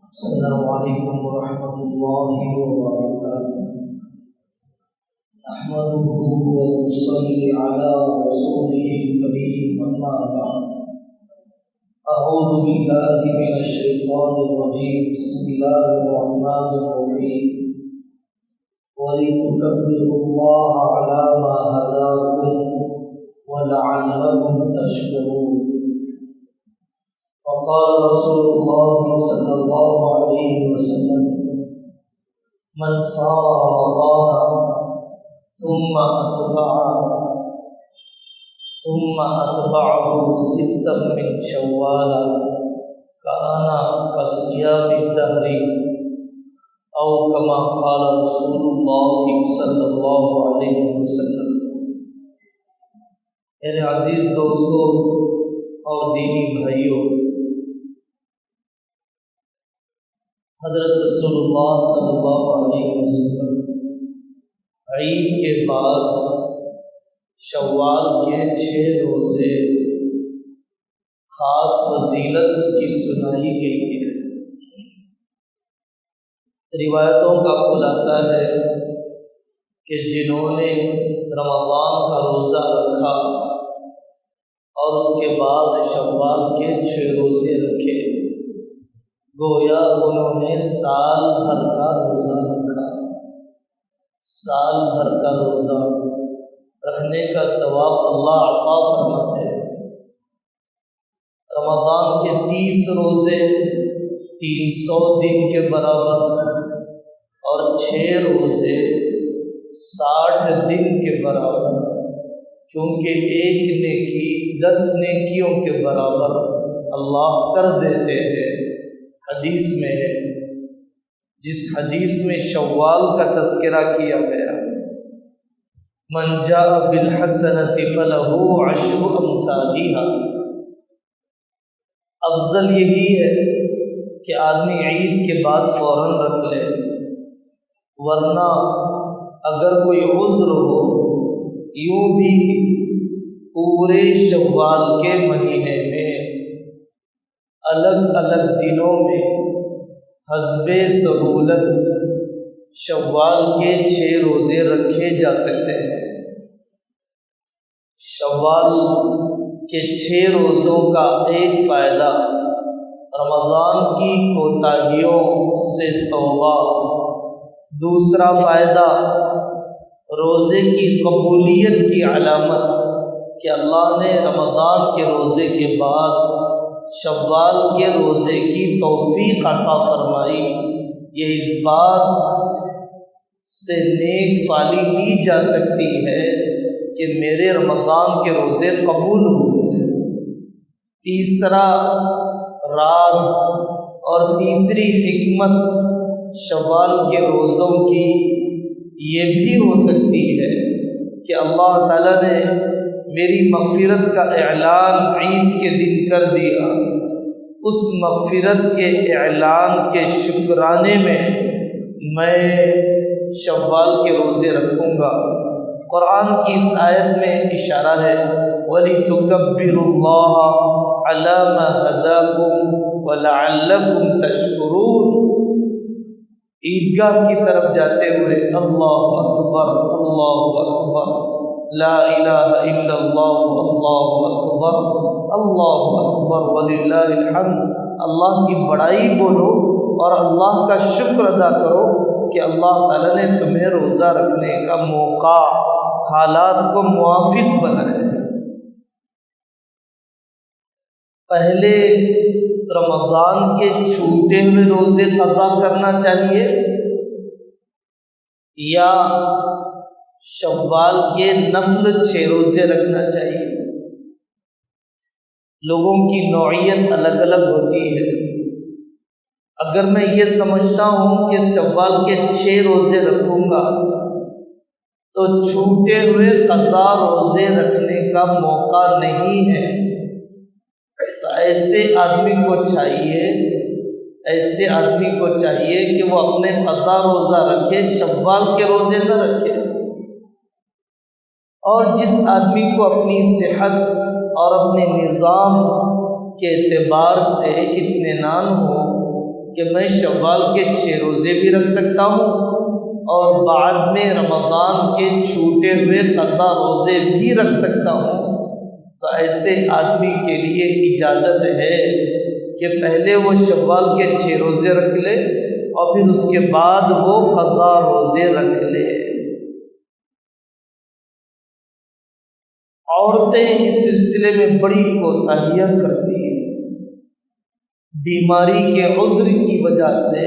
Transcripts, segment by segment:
السلام علیکم ورحمۃ اللہ وبرکاتہ۔ نحمده ونصلي على رسوله الكريم، اما بعد، اعوذ باللہ من الشیطان الرجیم، بسم اللہ الرحمن الرحیم۔ وَلِتُكَبِّرُوا اللَّهَ عَلَى مَا هَدَاكُمْ وَلَعَلَّكُمْ تَشْكُرُونَ۔ وقال رسول الله صلى الله عليه وسلم: من صام رمضان ثم أتبعه ستا من شوال كان كصيام الدهر، أو كما قال رسول الله صلى الله عليه وسلم۔ میرے عزیز دوستو اور دینی بھائیوں، حضرت رسول اللہ صلی اللہ علیہ وسلم عید کے بعد شوال کے 6 روزے خاص فضیلت اس کی سنائی گئی ہے۔ روایتوں کا خلاصہ ہے کہ جنہوں نے رمضان کا روزہ رکھا اور اس کے بعد شوال کے 6 روزے رکھے، گویا انہوں نے سال بھر کا روزہ رکھا۔ سال بھر کا روزہ رکھنے کا ثواب اللہ عطا فرماتے ہیں۔ رمضان کے 30 روزے 300 دن کے برابر اور 6 روزے 60 دن کے برابر، کیونکہ ایک نیکی 10 نیکیوں کے برابر اللہ کر دیتے ہیں۔ حدیث میں ہے، جس حدیث میں شوال کا تذکرہ کیا گیا، من جاء بالحسنۃ فلہ عشر امثالها۔ افضل یہی ہے کہ آدمی عید کے بعد فوراً رکھ لے، ورنہ اگر کوئی عذر ہو، یوں بھی پورے شوال کے مہینے میں الگ الگ دنوں میں حسب سہولت شوال کے 6 روزے رکھے جا سکتے ہیں۔ شوال کے 6 روزوں کا ایک فائدہ رمضان کی کوتاہیوں سے توبہ، دوسرا فائدہ روزے کی قبولیت کی علامت کہ اللہ نے رمضان کے روزے کے بعد شوال کے روزے کی توفیق عطا فرمائی۔ یہ اس بات سے نیک فالی لی جا سکتی ہے کہ میرے رمضان کے روزے قبول ہوئے۔ تیسرا راز اور تیسری حکمت شوال کے روزوں کی یہ بھی ہو سکتی ہے کہ اللہ تعالیٰ نے میری مغفرت کا اعلان عید کے دن کر دیا۔ اس مغفرت کے اعلان کے شکرانے میں شوال کے روزے رکھوں گا۔ قرآن کی اس آیت میں اشارہ ہے، وَلِتُكَبِّرُوا اللَّهَ عَلَى مَا هَدَاكُمْ وَلَعَلَّكُمْ تَشْكُرُونَ۔ عیدگاہ کی طرف جاتے ہوئے اللہ اکبر، اللہ اکبر، لا الہ الا اللہ، اللہ اکبر، اللہ اکبر وللہ الحمد، اللہ کی بڑائی بولو اور اللہ کا شکر ادا کرو کہ اللہ تعالیٰ نے تمہیں روزہ رکھنے کا موقع، حالات کو موافق بنائے۔ پہلے رمضان کے چھوٹے ہوئے روزے قضا کرنا چاہیے یا شوال کے نفل 6 روزے رکھنا چاہیے؟ لوگوں کی نوعیت الگ الگ ہوتی ہے۔ اگر میں یہ سمجھتا ہوں کہ شوال کے 6 روزے رکھوں گا تو چھوٹے ہوئے قضا روزے رکھنے کا موقع نہیں ہے، تو ایسے آدمی کو چاہیے کہ وہ اپنے قضا روزہ رکھے، شوال کے روزے نہ رکھے۔ اور جس آدمی کو اپنی صحت اور اپنے نظام کے اعتبار سے اطمینان ہو کہ میں شوال کے 6 روزے بھی رکھ سکتا ہوں اور بعد میں رمضان کے چھوٹے ہوئے قضا روزے بھی رکھ سکتا ہوں، تو ایسے آدمی کے لیے اجازت ہے کہ پہلے وہ شوال کے 6 روزے رکھ لے اور پھر اس کے بعد وہ قضا روزے رکھ لے۔ عورتیں اس سلسلے میں بڑی کوتاہیاں کرتی ہیں، بیماری کے عذر کی وجہ سے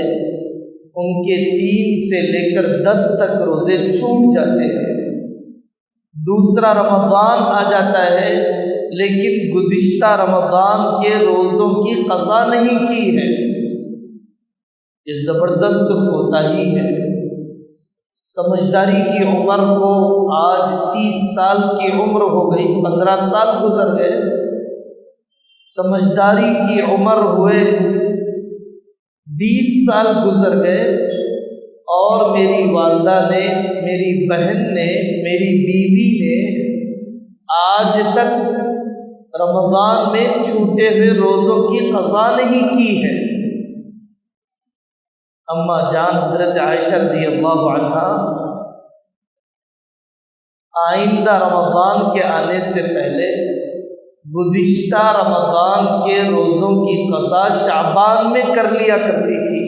ان کے 3 سے لے کر 10 تک روزے چھوٹ جاتے ہیں۔ دوسرا رمضان آ جاتا ہے لیکن گزشتہ رمضان کے روزوں کی قضا نہیں کی ہے، یہ زبردست کوتاہی ہے۔ سمجھداری کی عمر کو آج 30 سال کی عمر ہو گئی، 15 سال گزر گئے، سمجھداری کی عمر ہوئے 20 سال گزر گئے، اور میری والدہ نے، میری بہن نے، میری بیوی نے آج تک رمضان میں چھوٹے ہوئے روزوں کی قضا نہیں کی ہے۔ اما جان حضرت عائشہ رضی اللہ عنہا آئندہ رمضان کے آنے سے پہلے گزشتہ رمضان کے روزوں کی قضا شعبان میں کر لیا کرتی تھی،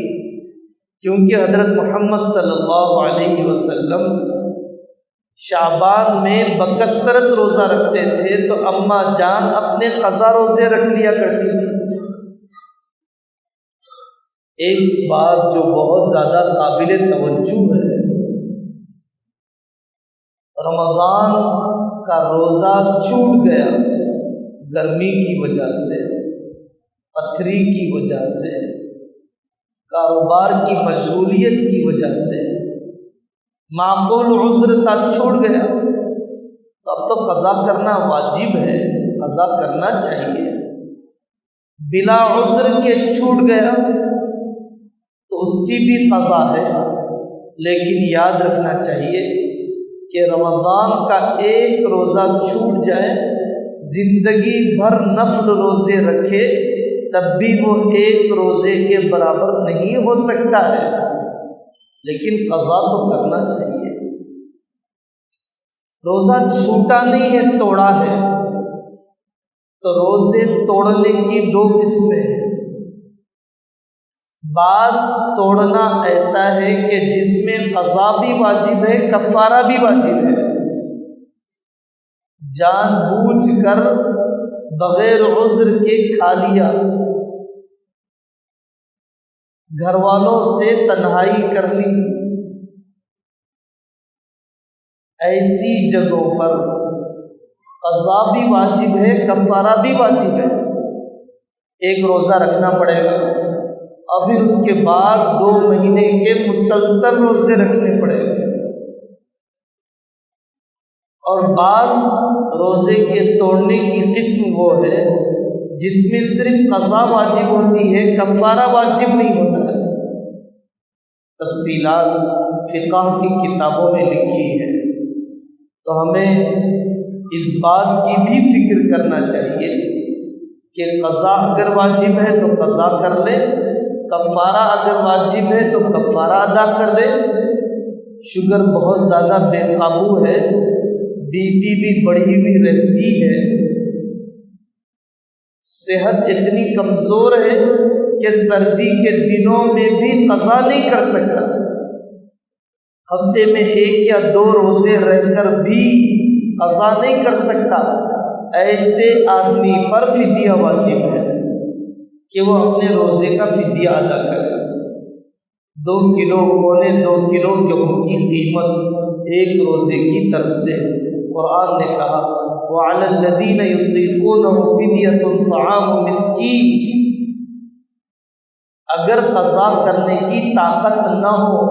کیونکہ حضرت محمد صلی اللہ علیہ وسلم شعبان میں بکثرت روزہ رکھتے تھے، تو اما جان اپنے قضا روزے رکھ لیا کرتی تھی۔ ایک بات جو بہت زیادہ قابل توجہ ہے، رمضان کا روزہ چھوٹ گیا گرمی کی وجہ سے، پتھری کی وجہ سے، کاروبار کی مشغولیت کی وجہ سے، معقول عذر تھا، چھوٹ گیا، تو اب تو قضا کرنا واجب ہے، قضا کرنا چاہیے۔ بلا عذر کے چھوٹ گیا تو اس کی بھی قضا ہے، لیکن یاد رکھنا چاہیے کہ رمضان کا ایک روزہ چھوٹ جائے، زندگی بھر نفل روزے رکھے تب بھی وہ ایک روزے کے برابر نہیں ہو سکتا ہے، لیکن قضا تو کرنا چاہیے۔ روزہ چھوٹا نہیں ہے، توڑا ہے، تو روزے توڑنے کی 2 قسمیں ہیں۔ بعض توڑنا ایسا ہے کہ جس میں قضا بھی واجب ہے، کفارہ بھی واجب ہے، جان بوجھ کر بغیر عذر کے کھا لیا، گھر والوں سے تنہائی کر لی، ایسی جگہوں پر قضا بھی واجب ہے، کفارہ بھی واجب ہے۔ ایک روزہ رکھنا پڑے گا اور پھر اس کے بعد 2 مہینے کے مسلسل روزے رکھنے پڑے گا، اور بعض روزے کے توڑنے کی قسم وہ ہے جس میں صرف قضا واجب ہوتی ہے، کفارہ واجب نہیں ہوتا ہے۔ تفصیلات فقہ کی کتابوں میں لکھی ہے، تو ہمیں اس بات کی بھی فکر کرنا چاہیے کہ قضا اگر واجب ہے تو قضا کر لے، کفارہ اگر واجب ہے تو کفارہ ادا کر لے۔ شوگر بہت زیادہ بے قابو ہے، بی پی بھی بڑھی ہوئی رہتی ہے، صحت اتنی کمزور ہے کہ سردی کے دنوں میں بھی قضا نہیں کر سکتا، ہفتے میں 1 یا 2 روزے رہ کر بھی قضا نہیں کر سکتا۔ ایسے آدمی پر فدیہ واجب ہے کہ وہ اپنے روزے کا فدیہ ادا کرے۔ 2 کلو پونے 2 کلو گیہوں کی قیمت ایک روزے کی طرف سے، قرآن نے کہا وَعَلَى الَّذِينَ يُطِيقُونَهُ فِدْيَةٌ طَعَامُ مِسْكِين، اگر قضا کرنے کی طاقت نہ ہو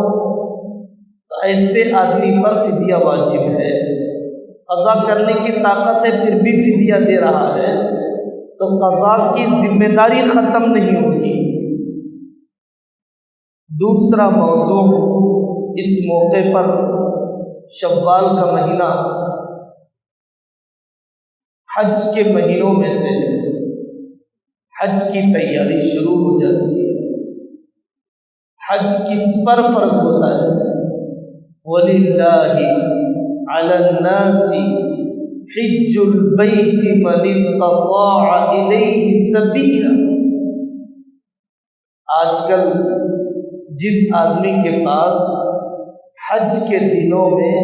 تو ایسے آدمی پر فدیہ واجب ہے۔ قضا کرنے کی طاقت ہے پھر بھی فدیہ دے رہا ہے تو قضا کی ذمہ داری ختم نہیں ہوگی۔ دوسرا موضوع اس موقع پر شوال کا مہینہ حج کے مہینوں میں سے حج کی تیاری شروع ہو جاتی ہے۔ حج کس پر فرض ہوتا ہے؟ وَلِلَّهِ عَلَى النَّاسِ حِجُّ الْبَيْتِ مَنِ اسْتَطَاعَ إِلَيْهِ سَبِيلًا۔ آج کل جس آدمی کے پاس حج کے دنوں میں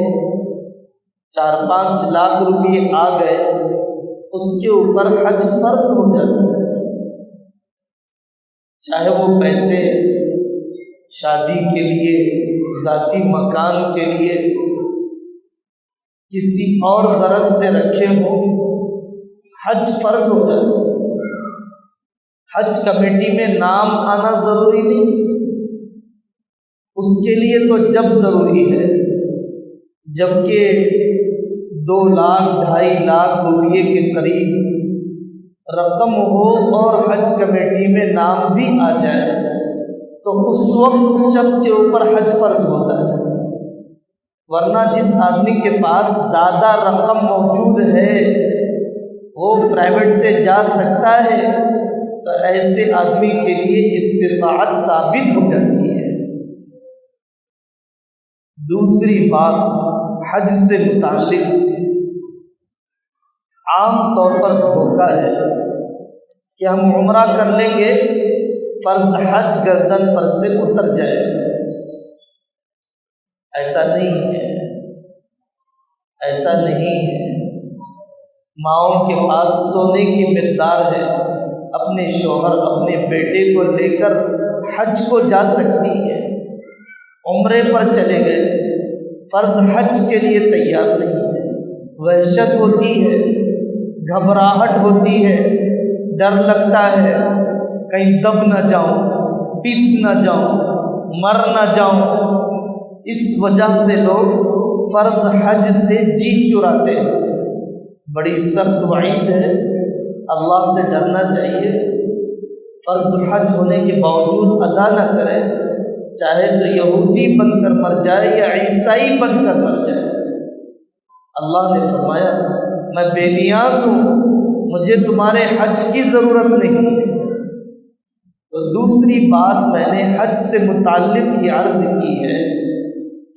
4-5 لاکھ روپے آ گئے، اس کے اوپر حج فرض ہو جاتا ہے، چاہے وہ پیسے شادی کے لیے، ذاتی مکان کے لیے، کسی اور غرض سے رکھے ہوں، حج فرض ہو جاتا ہے۔ حج کمیٹی میں نام آنا ضروری نہیں، اس کے لیے تو جب ضروری ہے جبکہ 2 لاکھ 2.5 لاکھ روپے کے قریب رقم ہو اور حج کمیٹی میں نام بھی آ جائے تو اس وقت اس شخص کے اوپر حج فرض ہوتا ہے، ورنہ جس آدمی کے پاس زیادہ رقم موجود ہے وہ پرائیویٹ سے جا سکتا ہے، تو ایسے آدمی کے لیے استطاعت ثابت ہو جاتی ہے۔ دوسری بات حج سے متعلق عام طور پر دھوکہ ہے کہ ہم عمرہ کر لیں گے، فرض حج گردن پر سے اتر جائے گا۔ ایسا نہیں ہے، ایسا نہیں ہے۔ ماؤں کے پاس سونے کی مقدار ہے، اپنے شوہر اپنے بیٹے کو لے کر حج کو جا سکتی ہے، عمرے پر چلے گئے، فرض حج کے لیے تیار نہیں ہے، وحشت ہوتی ہے، گھبراہٹ ہوتی ہے، ڈر لگتا ہے کہیں دب نہ جاؤں، پس نہ جاؤں، مر نہ جاؤں، اس وجہ سے لوگ فرض حج سے جی چراتے ہیں۔ بڑی سخت وعید ہے، اللہ سے ڈرنا چاہیے، فرض حج ہونے کے باوجود ادا نہ کرے، چاہے تو یہودی بن کر مر جائے یا عیسائی بن کر مر جائے۔ اللہ نے فرمایا میں بے نیاز ہوں، مجھے تمہارے حج کی ضرورت نہیں ہے۔ تو دوسری بات میں نے حج سے متعلق یہ عرض کی ہے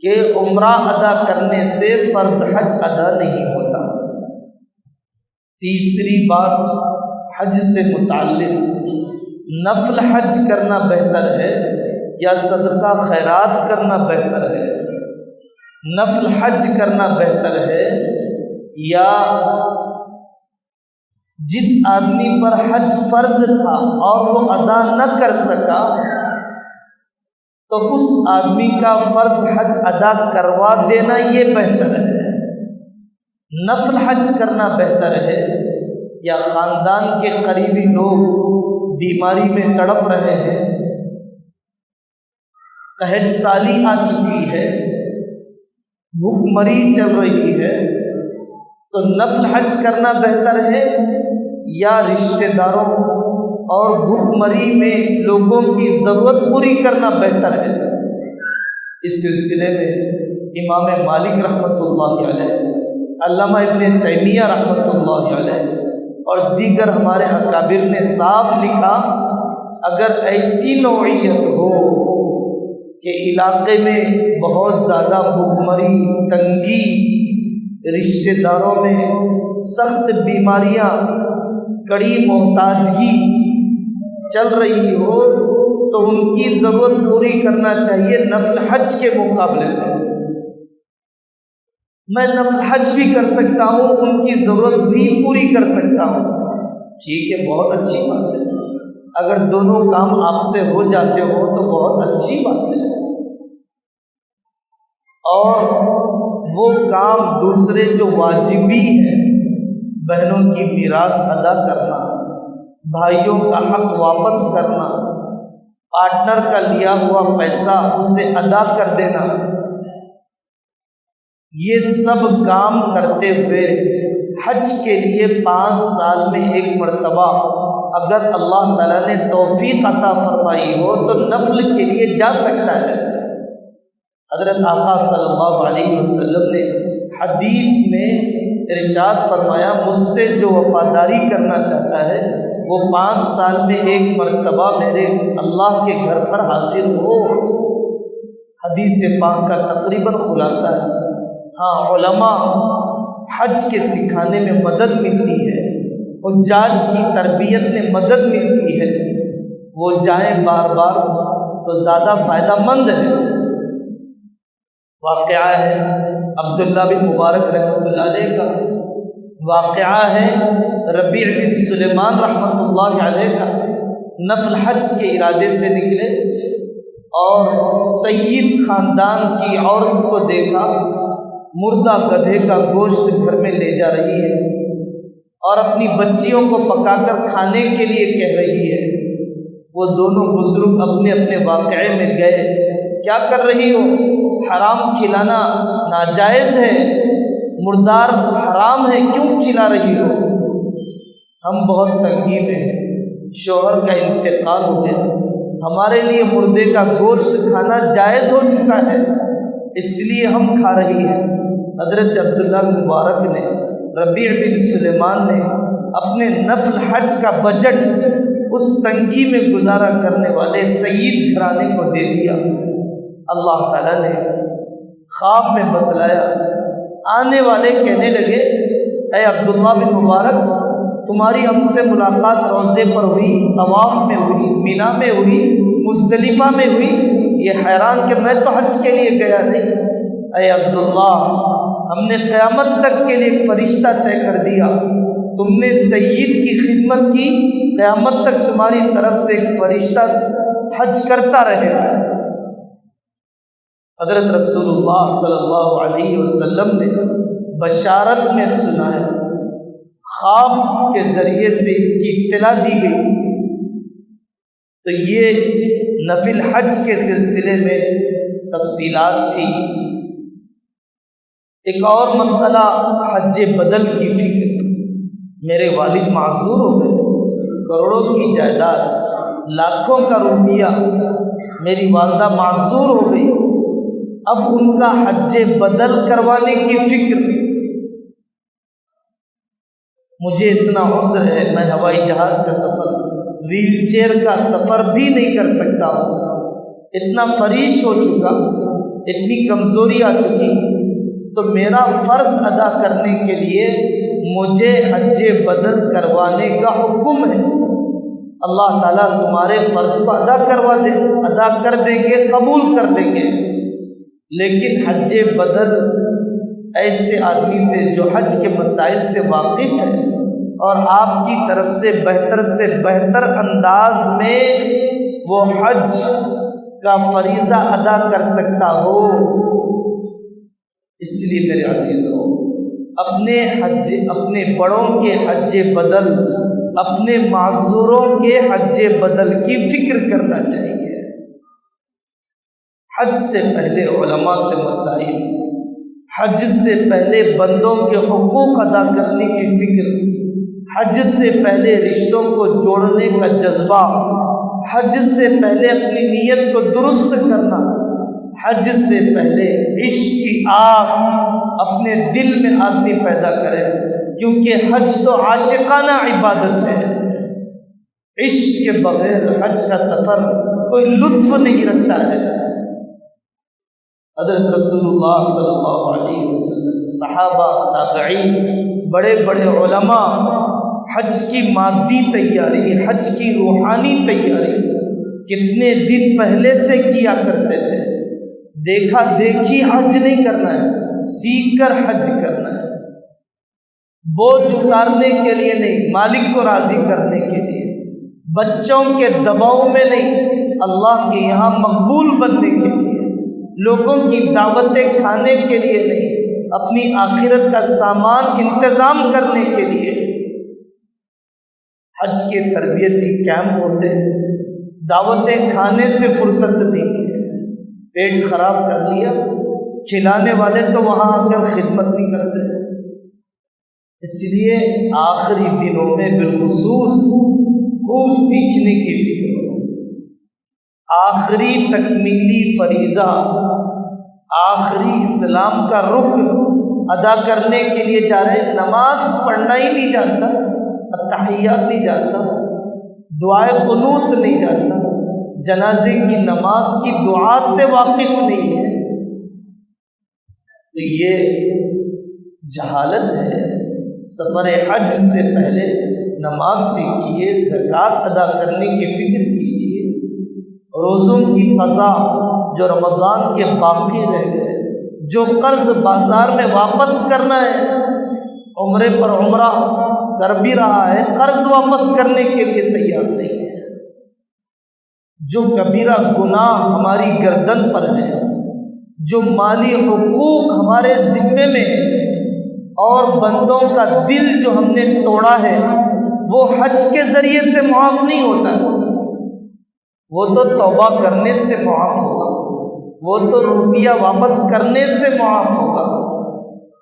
کہ عمرہ ادا کرنے سے فرض حج ادا نہیں ہوتا۔ تیسری بات حج سے متعلق نفل حج کرنا بہتر ہے یا صدقہ خیرات کرنا بہتر ہے؟ نفل حج کرنا بہتر ہے یا جس آدمی پر حج فرض تھا اور وہ ادا نہ کر سکا تو اس آدمی کا فرض حج ادا کروا دینا یہ بہتر ہے؟ نفل حج کرنا بہتر ہے یا خاندان کے قریبی لوگ بیماری میں تڑپ رہے ہیں، قحط سالی آ چکی ہے، بھوک مری چل رہی ہے، تو نفل حج کرنا بہتر ہے یا رشتہ داروں اور بھوک مری میں لوگوں کی ضرورت پوری کرنا بہتر ہے؟ اس سلسلے میں امام مالک رحمۃ اللہ علیہ، علامہ ابن تیمیہ رحمۃ اللہ علیہ اور دیگر ہمارے اکابر نے صاف لکھا، اگر ایسی نوعیت ہو کہ علاقے میں بہت زیادہ بھوکمری، تنگی، رشتہ داروں میں سخت بیماریاں، کڑی محتاجگی چل رہی ہو تو ان کی ضرورت پوری کرنا چاہیے نفل حج کے مقابلے میں نفل حج بھی کر سکتا ہوں، ان کی ضرورت بھی پوری کر سکتا ہوں، ٹھیک ہے، بہت اچھی بات ہے۔ اگر دونوں کام آپ سے ہو جاتے ہو تو بہت اچھی بات ہے۔ اور وہ کام دوسرے جو واجبی ہیں، بہنوں کی میراث ادا کرنا، بھائیوں کا حق واپس کرنا، پارٹنر کا لیا ہوا پیسہ اسے ادا کر دینا، یہ سب کام کرتے ہوئے حج کے لیے 5 سال میں 1 مرتبہ اگر اللہ تعالیٰ نے توفیق عطا فرمائی ہو تو نفل کے لیے جا سکتا ہے۔ حضرت آقا صلی اللہ علیہ وسلم نے حدیث میں ارشاد فرمایا، مجھ سے جو وفاداری کرنا چاہتا ہے وہ 5 سال میں 1 مرتبہ میرے اللہ کے گھر پر حاضر ہو، حدیث پاک کا تقریباً خلاصہ ہے۔ ہاں، علماء حج کے سکھانے میں مدد ملتی ہے، حجاج کی تربیت میں مدد ملتی ہے، وہ جائیں بار بار تو زیادہ فائدہ مند ہے۔ واقعہ ہے عبداللہ بن مبارک رحمۃ اللہ علیہ کا، واقعہ ہے ربیع بن سلیمان رحمۃ اللہ علیہ کا۔ نفل حج کے ارادے سے نکلے اور سید خاندان کی عورت کو دیکھا، مردہ گدھے کا گوشت گھر میں لے جا رہی ہے اور اپنی بچیوں کو پکا کر کھانے کے لیے کہہ رہی ہے۔ وہ دونوں بزرگ اپنے اپنے واقعے میں گئے، کیا کر رہی ہو؟ حرام کھلانا ناجائز ہے، مردار حرام ہے، کیوں کھلا رہی ہو؟ ہم بہت تنگی میں ہیں، شوہر کا انتقال ہو گیا، ہمارے لیے مردے کا گوشت کھانا جائز ہو چکا ہے، اس لیے ہم کھا رہی ہیں۔ حضرت عبداللہ بن مبارک نے، ربیع بن سلیمان نے اپنے نفل حج کا بجٹ اس تنگی میں گزارا کرنے والے سید گھرانے کو دے دیا۔ اللہ تعالیٰ نے خواب میں بتلایا، آنے والے کہنے لگے، اے عبداللہ بن مبارک، تمہاری ہم سے ملاقات روضے پر ہوئی، طواف میں ہوئی، مینا میں ہوئی، مزدلفہ میں ہوئی، یہ حیران کہ میں تو حج کے لیے گیا نہیں۔ اے عبداللہ، ہم نے قیامت تک کے لیے ایک فرشتہ طے کر دیا، تم نے سید کی خدمت کی، قیامت تک تمہاری طرف سے ایک فرشتہ حج کرتا رہے گا۔ حضرت رسول اللہ صلی اللہ علیہ وسلم نے بشارت میں سنایا، خواب کے ذریعے سے اس کی اطلاع دی گئی۔ تو یہ نفل حج کے سلسلے میں تفصیلات تھی۔ ایک اور مسئلہ حج بدل کی فکر۔ میرے والد معذور ہو گئے، کروڑوں کی جائیداد، لاکھوں کا روپیہ، میری والدہ معذور ہو گئی، اب ان کا حج بدل کروانے کی فکر۔ مجھے اتنا عذر ہے، میں ہوائی جہاز کا سفر، ویل چیئر کا سفر بھی نہیں کر سکتا ہوں، اتنا فریش ہو چکا، اتنی کمزوری آ چکی، تو میرا فرض ادا کرنے کے لیے مجھے حج بدل کروانے کا حکم ہے۔ اللہ تعالیٰ تمہارے فرض کو ادا کر دیں گے، قبول کر دیں گے، لیکن حج بدل ایسے آدمی سے جو حج کے مسائل سے واقف ہے اور آپ کی طرف سے بہتر انداز میں وہ حج کا فریضہ ادا کر سکتا ہو۔ اس لیے میرے عزیزوں، اپنے بڑوں کے حج بدل، اپنے معذوروں کے حج بدل کی فکر کرنا چاہیے۔ حج سے پہلے علماء سے مسائل، حج سے پہلے بندوں کے حقوق ادا کرنے کی فکر، حج سے پہلے رشتوں کو جوڑنے کا جذبہ، حج سے پہلے اپنی نیت کو درست کرنا، حج سے پہلے عشق کی آگ اپنے دل میں آدمی پیدا کرے، کیونکہ حج تو عاشقانہ عبادت ہے۔ عشق کے بغیر حج کا سفر کوئی لطف نہیں رکھتا ہے۔ حضرت رسول اللہ صلی اللہ علیہ وسلم، صحابہ، تابعین، بڑے بڑے علماء حج کی مادی تیاری، حج کی روحانی تیاری کتنے دن پہلے سے کیا کرتے تھے۔ دیکھا دیکھی حج نہیں کرنا ہے، سیکھ کر حج کرنا ہے، بوجھ اتارنے کے لیے نہیں، مالک کو راضی کرنے کے لیے، بچوں کے دباؤ میں نہیں، اللہ کے یہاں مقبول بننے کے لیے، لوگوں کی دعوتیں کھانے کے لیے نہیں، اپنی آخرت کا سامان انتظام کرنے کے لیے۔ حج کے تربیتی کیمپ ہوتے ہیں، دعوتیں کھانے سے فرصت نہیں ہے، پیٹ خراب کر لیا، کھلانے والے تو وہاں آ کر خدمت نہیں کرتے۔ اس لیے آخری دنوں میں بالخصوص خوب سیکھنے کی فکر ہو، آخری تکمیلی فریضہ، آخری اسلام کا رکن ادا کرنے کے لیے جا رہے، نماز پڑھنا ہی نہیں جانتا، التحیات نہیں جانتا، دعائے قنوت نہیں جانتا، جنازے کی نماز کی دعا سے واقف نہیں ہے تو یہ جہالت ہے۔ سفر حج سے پہلے نماز سیکھیے، زکوٰۃ ادا کرنے کی فکر کیجیے، روزوں کی قضا جو رمضان کے باقی رہ گئے، جو قرض بازار میں واپس کرنا ہے، عمرے پر عمرہ کر بھی رہا ہے، قرض واپس کرنے کے لیے تیار نہیں ہے، جو کبیرہ گناہ ہماری گردن پر ہے، جو مالی حقوق ہمارے ذمے میں اور بندوں کا دل جو ہم نے توڑا ہے وہ حج کے ذریعے سے معاف نہیں ہوتا، وہ تو توبہ کرنے سے معاف ہوگا، وہ تو روپیہ واپس کرنے سے معاف ہوگا۔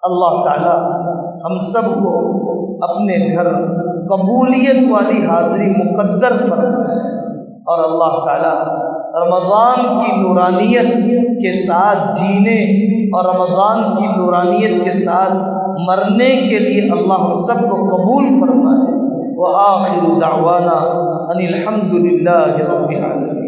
اللہ تعالی ہم سب کو اپنے گھر قبولیت والی حاضری مقدر فرمائے، اور اللہ تعالی رمضان کی نورانیت کے ساتھ جینے اور رمضان کی نورانیت کے ساتھ مرنے کے لیے اللہ ہم سب کو قبول فرمائے۔ وآخر دعوانا ان الحمد للہ رب العالمین۔